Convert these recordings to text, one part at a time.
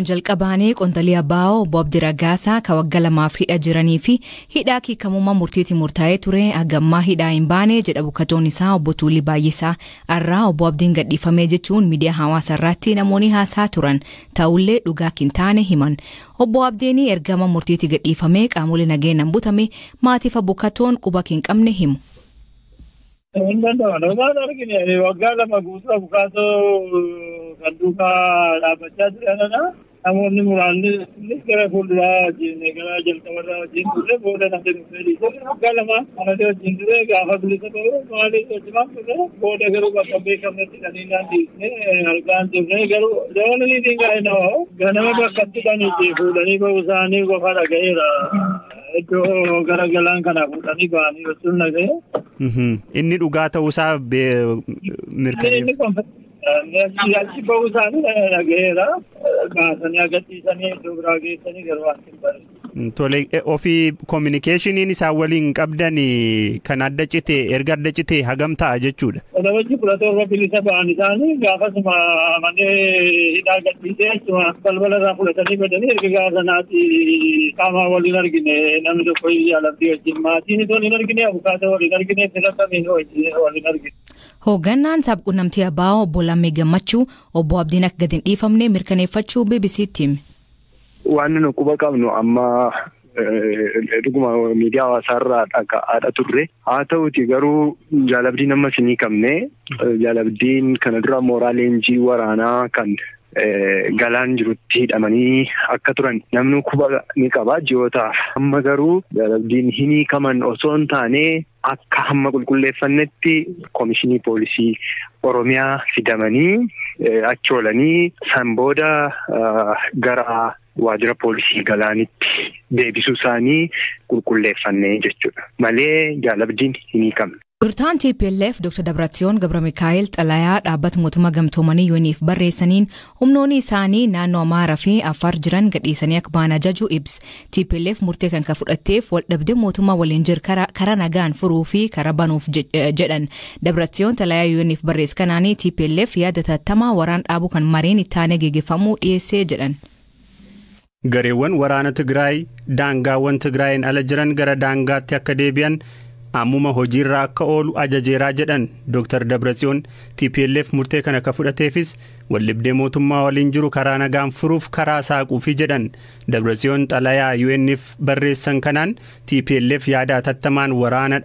jalqabaanii qonxalii Abbaawo obbo Abdii Raggaasaa ka waggaa 2 hidha jiranii fi hidhaa kiikamummaa murtiitti murtaa'ee ture hagammaa hidhaa hin baane jedha bukatoon isaa obbo Tuulii Baay'isaa irraa obbo Abdiin gadhiifamee jechuun miidiyaa hawaasaa irratti namoonni haasaa turan ta'ullee dhugaa hin taane himan. Obbo Abdiin ergama murtiitti gadhiifamee qaamolee nageenyaan butame maatiif bukatoon quba hin qabne himu. Waggaa 2 guutuu bukaatoo kan duukaa dhaabbachaa jiranidha. Namoonni muraasni gara fuulduraa gara jalqabarraa wajjin turre booda namni dhufee waggaa 2 kanatti wajjin ture gaafa bilisa ta'uu maaliif wajjimaan ture booda garuu bakka beekamnetti dhaniinaan dhiisnee argaan turre garuu dabalanii dinqaa'inoo ganama bakkatti dhaniitii fuudhanii bahuu isaanii qofa dhaga'eera. Iddoo garagalaan kana fuudhanii ba'anii jechuun dhaga'e. Inni dhugaa ta'uusaa mirkaneef. Achi bahuu isaanii dhaga'eera. Baasanii agarsiisanii iddoo biraa geessanii garuu as hin bareedu. Tole ofii kominikeeshiniin isaan waliin qabdan kan adda cite erga adda cite hagam ta'a jechuudha. Odabajji 17 bilisa ba'an isaanii gaafasuma manee hidhaa gadhiisee achuma balbala irraa fudhatanii badanii erga gaafa sanaatti qaamaa waliin argine namni tokko yaalabdii wajjin maatiin itoo hin argine abukaata waliin argine filatamiin waliin argine. Hoogganaan sabquunnamtii Abbaawo obbo Lammii Gammachuu obbo Abdiin akka gadi hin dhiifamne mirkaneeffachuu BBC'tti hime. Waan nu quba qabnu amma dhuguma miidiyaa hawaasaa irraa dhaga'aadha turre. Haa ta'uuti garuu jaalabdiin amma isinii qabne jaalabdiin kana dura mooraa leenjii waraanaa kan galaan jirutti hidhamanii akka turan namni quba ni qaba ji'ootaaf. Amma garuu jaalabdiin hin hiikaman osoo hin taane akka hamma qulqulleeffannetti Komishinii Poolisii Oromiyaa fidamanii achi oolanii san booda gara waajjira poolisii galaanitti deebisuu isaanii qulqulleeffannee jechuudha. Malee jaalabdiin hin hiikamne. Gurtaan TPLF Dr. Dabratsiyoon Gabra Mikaa'el xalayaa dhaabbata mootummaa gamtoomanii yooniif barreessaniin humnoonni isaanii naannoo Amaaraa fi Affaar jiran gadhiisanii akka ba'an ajaju ibsa. TPLF murtee kan fudhatteef waldhabdee mootummaa waliin jiru karaa nagaan furuu fi karaa banuuf jedhan. Dabratsiyoon xalayaa yooniif barreesse kanaanii TPLF yaada tattamaa waraan dhaabuu kan mariin itti aanee geggeeffamuu dhiyeessee jedhan. Gareewwan waraana Tigraay daangaawwan Tigraayin ala jiran gara daangaatti akka deebi'an ammuma hojiirra akka oolu ajajeeraa jedhan Dr. Dabratsiyoon TPLF murtee kana akka fudhateefis waldhabdee mootummaa waliin jiru karaa nagaan furuuf karaa saaquufi jedhan. Dabratsiyoon xalayaa UN'if barreessan kanaan TPLF yaada tattamaan waraana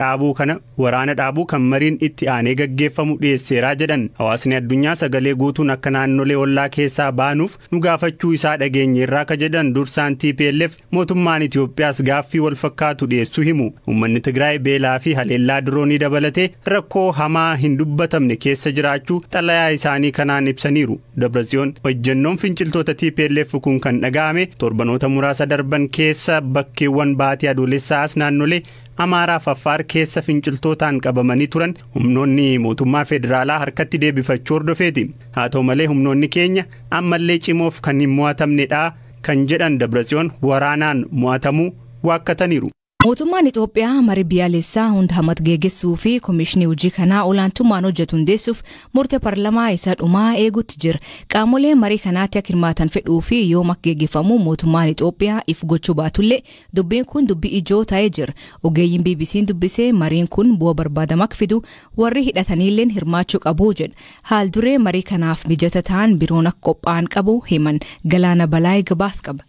dhaabuu kan mariin itti aanee gaggeeffamu dhiyeesseeraa jedhan. Hawaasni addunyaa sagalee guutuun akka naannolee ollaa keessaa baanuuf nu gaafachuu isaa dhageenyeerraa ka jedhan dursaan TPLF mootummaan Itoophiyaas gaaffii wal fakkaatu dhiyeessuu himu. Uummanni Tigraay beelaa fi haleellaa diroonii dabalatee rakkoo hamaa hin dubbatamne keessa jiraachuu xalayaa isaanii kanaan ibsaniiru. Dabratsiyoon hojjennoon finciltoota TPLF kun kan dhaga'ame torbanoota muraasa darban keessa bakkeewwan baatii adoolessaas naannolee Amaaraa fi Affaar keessa finciltootaan qabamanii turan humnoonni mootummaa federaalaa harkatti deebifachuu hordofeeti. Haa ta'u malee humnoonni keenya ammallee cimoof kan hin mo'atamnedha kan jedhan Dabratsiyoon waraanaan mo'atamuu waakkataniiru. Mootummaan Itoophiyaa marii biyyaalessaa hunda hammat geegessuu fi komishinii hojii kanaa olaantummaan hojjetu hundeessuuf murtee paarlamaa isaa dhumaa eeguutti jira. Qaamolee marii kanaatti akka hirmaatan fedhuu fi yoom akka geeggeeffamu mootummaan Itoophiyaa if gochuu baatullee dubbiin kun dubbii ijoo ta'ee jira. Ogeeyyiin BBC'n dubbisee mariin kun bu'aa barbaadamaa akka fidu warri hidhataniilleen hirmaachuu qabu jedha. Haal duree marii kanaaf mijata ta'an biroon akka qophaa'an qabu himan. Galaana Balaayee gabaas qaba.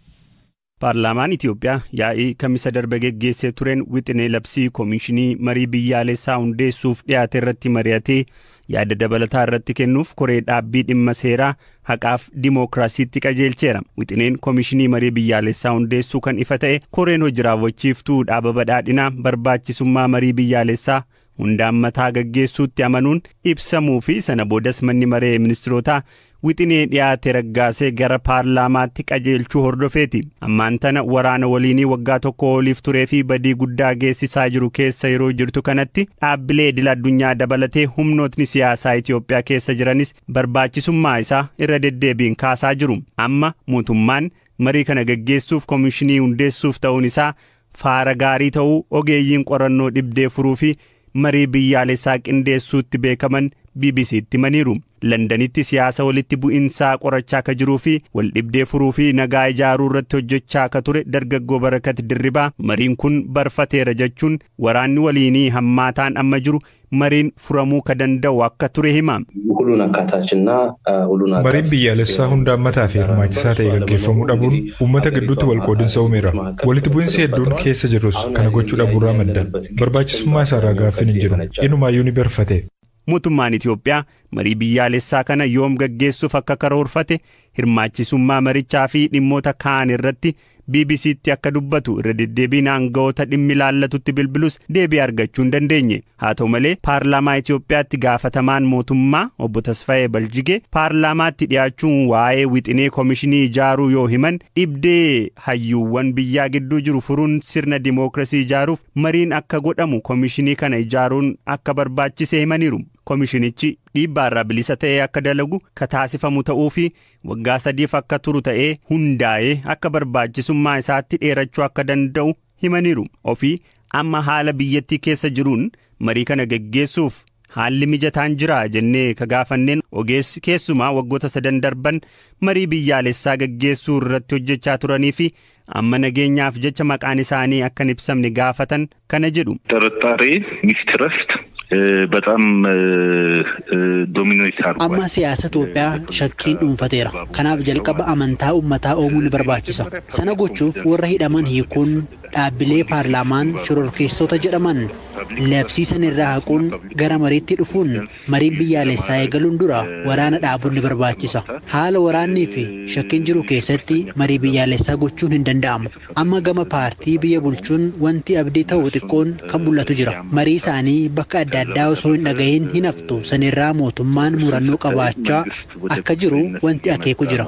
Paarlaamaan Itoophiyaa yaa'ii kamisa darbe geggeessee tureen wixinee labsii komishinii marii biyyaalessaa hundeessuuf dhiyaate irratti mari'atee yaada dabalataa irratti kennuuf koree dhaabbii dhimma seeraa haqaaf dimookiraasiitti qajeelcheera. Wixineen komishinii marii biyyaalessaa hundeessuu kan ifa ta'e koreen hojii raawwachiiftuu dhaaba badhaadhinaa barbaachisummaa marii biyyaalessaa hundaan mataa gaggeessuutti amanuun ibsamuu fi sana boodas manni maree ministirootaa wixinee dhiyaate raggaasee gara paarlaamaatti qajeelchuu hordofeeti. Ammaan tana waraana waliinii waggaa tokko oliif turee fi badii guddaa geessisaa jiru keessa yeroo jirtu kanatti dhaabbilee idil addunyaa dabalatee humnootni siyaasaa Itoophiyaa keessa jiranis barbaachisummaa isaa irra deddeebiin kaasaa jiru. Amma mootummaan marii kana gaggeessuuf komishinii hundeessuuf ta'uun isaa faara gaarii ta'uu ogeeyyiin qorannoo dhibdee furuu fi marii biyyaalessaa qindeessuutti beekaman BBC'tti himaniiru. Londanitti siyaasa walitti bu'insaa qorachaa akka jiruu fi wal dhibdee furuu fi nagaa ijaaruu irratti hojjechaa akka ture dargaggoo Barakat Dirribaa mariin kun barfateera jechuun waraanni waliinii hammaataan amma jiru mariin furamuu ka danda'u akka ture hima. Mariin biyyaalessaa hunda ammataa fi hirmaachisaa ta'e gaggeeffamuu dhabuun uummata gidduutti wal qoodinsa uumeera. Walitti bu'insi hedduun keessa jirus kana gochuu dhabuurraa madda. Barbaachisummaa isaarraa gaaffiin hin jiru. Inumaayyuu ni barfate. Mootummaan Itoophiyaa marii biyyaalessaa kana yoom gaggeessuuf akka karoorfate hirmaachisummaa marichaa fi dhimmoota kaan irratti BBC'tti akka dubbatu irra deddeebiin aangawoota dhimmi ilaallatutti bilbilus deebii argachuu hin dandeenye. Haa ta'u malee paarlaamaa Itoophiyaatti gaafatamaan mootummaa obbo Tasfaayee Baljigee paarlaamaatti dhiyaachuun waa'ee wixinee koomishinii ijaaruu yoo himan dhibdee hayyuuwwan biyyaa gidduu jiru furuun sirna dimookiraasii ijaaruuf mariin akka godhamu koomishinii kana ijaaruun akka barbaachise himaniiru. Koomishinichi dhiibbaarraa bilisa ta'ee akka dalagu ka taasifamu ta'uu fi waggaa 3 akka turu ta'ee hundaa'ee akka barbaachisummaa isaatti dheerachuu akka danda'u himaniiru. Ofii amma haala biyyattii keessa jiruun marii kana gaggeessuuf haalli mijataan jira jennee ka gaafanneen ogeessi keessumaa waggoota 3 darban marii biyyaalessaa gaggeessuu irratti hojjechaa turanii fi amma nageenyaaf jecha maqaan isaanii akka hin ibsamne gaafatan kana jedhu. Tartaaree mistrust በጣም ዶሚኔት አድርጓል። amma siyaasa Itoophiyaa shakkiin dhuunfateera. Kanaaf jalqaba amantaa uummataa uumuun barbaachisa. Sana gochuuf warra hidhaman hiikuun dhaabbilee paarlaamaan shororkeessota jedhaman labsiisan irraa haquun gara mariitti dhufuun mariin biyyaalessaa eegaluun dura waraana dhaabuun ni barbaachisa. Haala waraannii fi shakkiin jiru keessatti marii biyyaalessaa gochuun hin danda'amu. Amma gama paartii biyya bulchuun wanti abdii ta'u xiqqoon kan mul'atu jira. Marii isaanii bakka adda addaa osoo hin dhagahin hin haftu sanirraa mootummaan murannoo qabaachaa akka jiru wanti akeeku jira.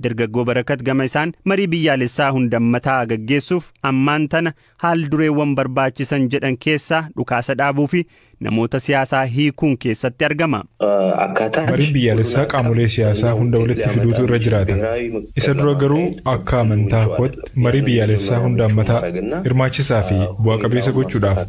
Dargaggoo Barakat gama isaan marii biyyaalessaa hundammataa gaggeessuuf ammaan tana haal dureewwan barbaachisan jedhan keessaa dhukaasa dhaabuu fi namoota siyaasaa hiikuun keessatti argama. Mariin biyyaalessaa qaamolee siyaasaa hunda walitti fiduutu irra jiraata. Isa dura garuu akka amantaa kootti marii biyyaalessaa hundammataa hirmaachisaa fi bu'aa qabeessa gochuudhaaf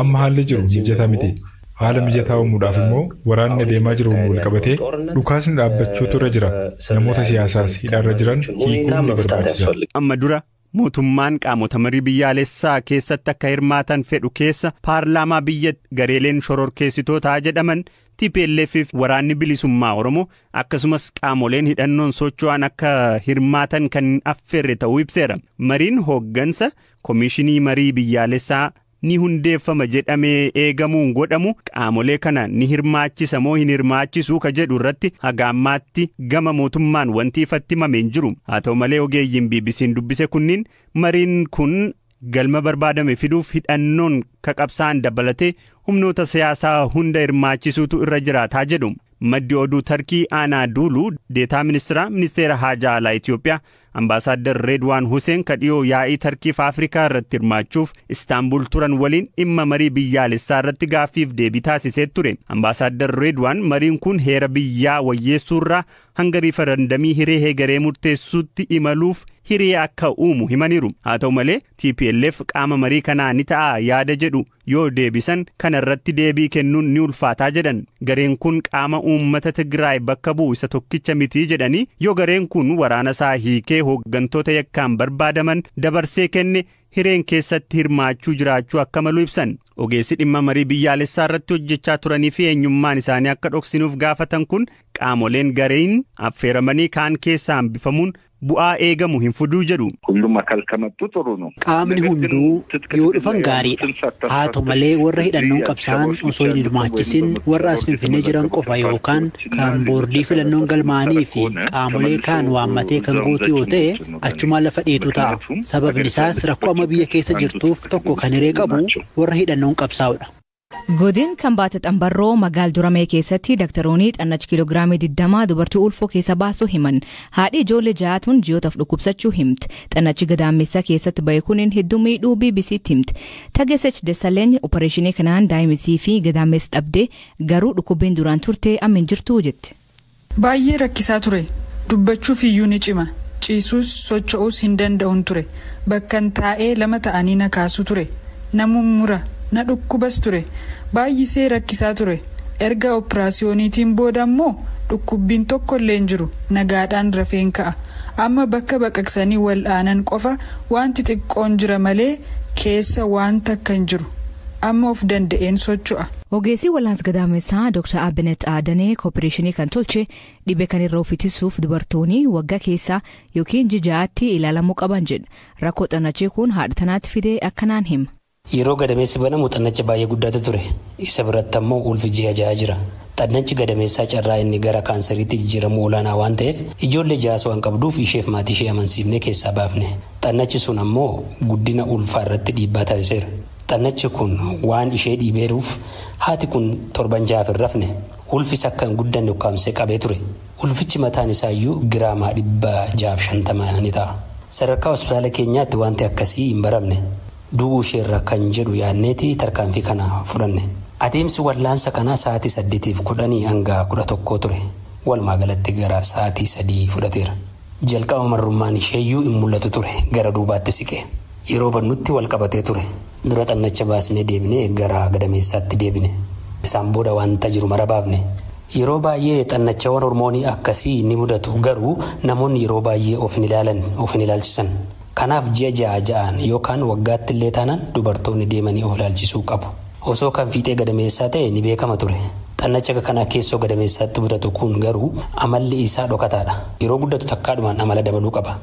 amma haalli jiru mijataa miti. Haala mijataa uumuudhaaf immoo waraanni deemaa jiru wal qabatee dhukaasni dhaabbachuutu irra jira. Namoota siyaasaas hidhaarra jiran hiikuun ni barbaachisa. Amma dura mootummaan qaamota marii biyyaalessaa keessatti akka hirmaatan fedhu keessa paarlaamaa biyya gareeleen shororkeessitootaa jedhaman TPLF fi waraanni bilisummaa Oromoo akkasumas qaamoleen hidhannoon socho'an akka hirmaatan kan affeerre ta'uu ibseera. Mariin hooggansa koomishinii marii biyyaalessaa ni hundeeffama jedhamee eegamuun godhamu qaamolee kana ni hirmaachisa moo hin hirmaachisu ka jedhu irratti haga ammaatti gama mootummaan wanti ifatti himameen jiru. Haa ta'u malee ogeeyyiin BBC'n dubbise kunniin mariin kun galma barbaadame fiduuf hidhannoon ka qabsaan dabalatee humnoota siyaasaa hunda hirmaachisuutu irra jiraataa jedhu. Maddi oduu Tarkii Aanaa Duuluu deetaa ministeera haajaa alaa Itoophiyaa Ambaasaadder Redwaan Huseen kadhiyoo yaa'ii Tarkiif Afrikaa irratti hirmaachuuf Istaanbul turan waliin dhimma marii biyyaalessaa irratti gaaffiif deebii taasisee ture. Ambaasaadder Redwaan mariin kun heera biyyaa wayyeessuurraa hanga riifarandamii hiree heegaree murteessuutti imaluuf hiree akka uumu himaniiru. Haa ta'u malee TPLF qaama marii kanaa ni ta'a yaada jedhu yoo deebisan kana irratti deebii kennuun ni ulfaataa jedhan. Gareen kun qaama uummata Tigraay bakka bu'u isa tokkicha miti jedhanii yoo gareen kun waraana isaa hiikee hooggantoota yakkaan barbaadaman dabarsee kenne hireen keessatti hirmaachuu jiraachuu akka malu ibsan. Ogeessi dhimma marii biyyaalessaa irratti hojjechaa turanii fi eenyummaan isaanii akka dhoksinuuf gaafatan kun qaamoleen gareen affeeramanii kaan keessaa hambifamuun bu'aa eegamu hin fiduu jedhu. Qaamni hunduu yoo dhufan gaariidha. Haa ta'u malee warra hidhannoon qabsaan osoo hin hirmaachisin warra as Finfinnee jiran qofa yookaan kan boordii filannoon galmaanii fi qaamolee kaan waammatee kan guutu yoo ta'e achumaan lafa dheetu ta'a. Sababni isaas rakkoo amma biyya keessa jirtuuf tokko kan hiree qabu warra hidhannoon qabsaa'udha. Godin kan baate xambarroo magaal duramee keessatti daktaroonni xannachi kiiloogiraamii 20 dubartii ulfoo keessa baasuu himan. Haadhi ijoollee ja'aatuun ji'ootaaf dhukkubsachuu himti. Xannachi gadaamessa keessatti ba'e kuniin hedduu miidhuu BBC'tti himti. Tageessach Dessaleeny opereeshinii kanaan daa'imisii fi gadaamessa dhabdee garuu dhukkubbiin duraan turte amma hin jirtu jetti. Baay'ee rakkisaa ture. Dubbachuuf iyyuu ni cima. Ciisuus socho'uus hin danda'uun ture. Bakkan taa'ee lama ta'anii na kaasu ture. Namuun mura. Na dhukkubas ture. baay'isee rakkisaa ture. Erga operaasiyooniitiin booda immoo dhukkubbiin tokkollee hin jiru nagaadhaan rafeen ka'a. Amma bakka baqaqsanii wal'aanan qofa wanti xiqqoon jira malee keessa wanta akka hin jiru. Amma of danda'een socho'a. Ogeessi wal'aansa gadaamessaa Dr. Abinet Adanee kooppareeshinii kan tolche dhibee kan irraa of ittisuuf dubartoonni waggaa keessaa yookiin jijaatti ilaalamuu qaban jedha. Rakkoo xannachee kun haadha tanaatti fidee akkanaan hima. Yeroo gadameessi banamu xannacha baay'ee guddaatu ture. Isa biratti ammoo ulfi ji'a ja'a jira. Xannachi gadameessaa carraa inni gara kaansariitti jijjiiramu olaanaa waan ta'eef ijoollee ja'a waan qabduuf isheef maatii ishee amansiifnee keessaa baafne. Xannachi sun ammoo guddina ulfaa irratti dhiibbaa taasiseera. Xannachi kun waan ishee dhiibeeruuf haati kun 7 ja'a hin rafne. Ulfis akka hin guddanne ukkaamsee qabee ture. Ulfichi mataan isaayyuu giraamaa 650 ni ta'a. Sadarkaa hospitaala keenyaatti wanti akkasii hin baramne. Du'uu isheerra kan jedhu yaadneeti tarkaanfii kana fudhanne. Adeemsi wal'aansa kanaa sa'aatii 8:10 hanga 11 ture. Walumaa galatti gara sa'aatii 3 fudhateera. Jalqaba marrummaan isheeyyuu hin mul'atu ture gara duubaatti siqe. Yeroo bannutti wal qabatee ture. Dura xannacha baasnee deebinee gara gadameessaatti deebine. Isaan booda wanta jiru mara baafne. Yeroo baay'ee xannachawwan hormoonii akkasii ni mudatu garuu namoonni yeroo baay'ee of hin ilaalchisan. Kanaaf ji'a ja'aan yookaan waggaatti illee taanaan dubartoonni deemanii of ilaalchisuu qabu. Osoo kan fiixee gadameessaa ta'e ni beekama ture. Xannacha kana keessoo gadameessaatti mudatu kun garuu amalli isaa dhokataadha. Yeroo guddatu takkaadhumaan amala dabaluu qaba.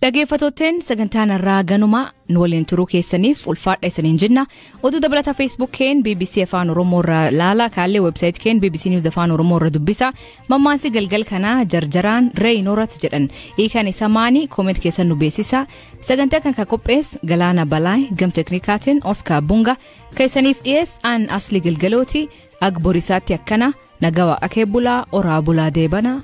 Dhaggeeffattootni sagantaan irraa ganuma nu waliin turuu keessaniif ulfaadha isiniin jenna. Oduu dabalata Facebook keen BBC Afaan Oromoo irraa laala kaallee website keen BBC News Afaan Oromoo irra dubbisa. Mammaansi galgal kana jarjaraan Reeyinorat jedhan. Hiikaan isa maani comment keessan nu beeksisa. Sagantaa kan qophees Galaana Balaay gam teknikaatiin Oscar Bunga keessaniif dhiyees aan asli galgalooti agborisaatti akkana nagawa akee bulaa oraa bulaa deebana.